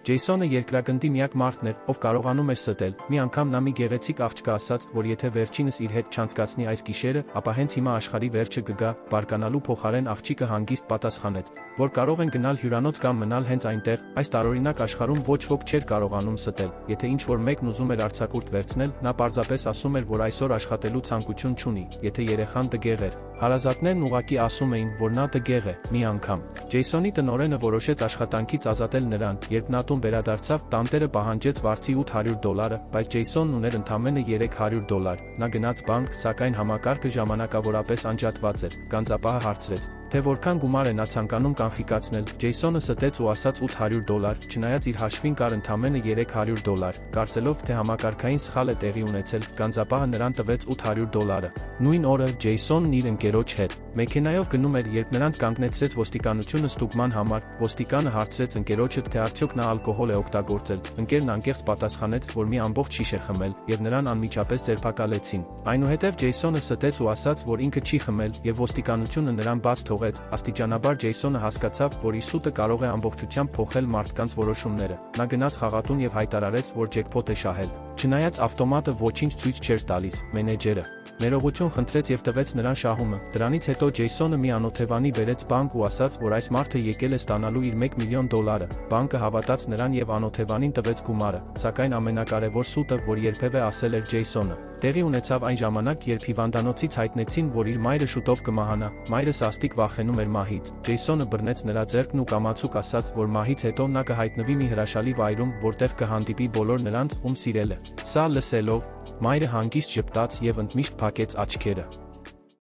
Ջեյսոնը երկրագնդի միակ մարդն էր, ով կարողանում էր ստել։ Մի անգամ նա մի գեղեցիկ աղջկա ասաց, որ եթե վերջինս իր հետ չանցկացնի այս գիշերը, ապա հենց հիմա աշխարհի վերջը կգա, բարկանալու փոխարեն աղջիկը հանգիստ պատասխանեց, որ կարող են գնալ հյուրանոց կամ մնալ հենց այնտեղ։ Այս տարօրինակ աշխարհում ոչ ոք չէր կարողանում ստել։ Եթե ինչ-որ մեկն ուզում էր արձակուրդ վերցնել, նա պարզապես ասում էր, որ այսօր աշխատելու ցանկություն չունի։ Եթե երեխան տգեղ էր, հարազատներն ուղղակի ասում էին, որ նա տգեղ է։ Մի անգամ Ջեյսոնի տնօրենը որոշեց աշխատանքից ազատել նրան, երբ նա տուն վերադարձավ, տանտերը պահանջեց վարձի $800, բայց Ջեյսոնն ուներ ընդամենը $300։ Նա գնաց բանկ, սակայն համակարգը ժամանակավորապես անջատված էր։ Գանձապահը հարցրեց, թե որքան գումար է նա ցանկանում կանխիկացնել։ Ջեյսոնը ստեց ու ասաց $800, չնայած իր հաշվին կար ընդամենը $300։ Կարծելով, թե համակարգային սխալ է տեղի ունեցել, գանձապահը նրան տվեց $800։ Նույն օրը Ջեյսոնն իր ընկերոջ հետ մեքենայով գնում էր, երբ նրանց կանգնեցրեց ոստիկանությունը ստուգման համար։ Ոստիկանը հարցրեց ընկերոջը, թե արդյոք նա ալկոհոլ է օգտագործել։ Ընկերն անկեղծ պատասխանեց, որ մի ամբողջ շիշ է խմել, եւ նրան անմիջապես ձերբակալեցին։ Այնուհետև Ջեյսոնը ստեց ու ասաց, որ ինքը չի խմել, եւ ոստիկանությունը նրան բաց թողեց։ Աստիճանաբար Ջեյսոնը հասկացավ, որ իր սուտը կարող է ամբողջությամբ փոխել մարդկանց որոշումները։ Նա գնաց խաղատուն եւ հայտարարեց, որ ջեքփոթ է շահել։ Չնայած ավտոմատը ոչինչ ցույց չէր տալիս, մենեջերը ներողություն խնդրեց եւ տվեց նրան շահումը։ Դրանից հետո Ջեյսոնը մի անօթևանի բերեց բանկ ու ասաց, որ այս մարդը եկել է ստանալու իր $1 միլիոն։ Բանկը հավատաց նրան եւ անօթևանին տվեց գումարը, սակայն ամենակարևոր սուտը, որ երբևէ ասել էր Ջեյսոնը, տեղի ունեցավ այն ժամանակ, երբ հիվանդանոցից հայտնեցին, որ իր մայրը շուտով կմահանա։ Մայրը սաստիկ վախենում էր մահից։ Ջեյսոնը բռնեց նրա ձեռքն ու կամացուկ ասաց, որ մահից հետո նա կհայտնվի մի հրաշալի վայրում, որտեղ կհանդիպի բոլոր նրանց, ում սիրել է։ Սա լսելով, մայրը հանգիստ ժպտաց եւ ընդմիշտ փակեց աչքերը։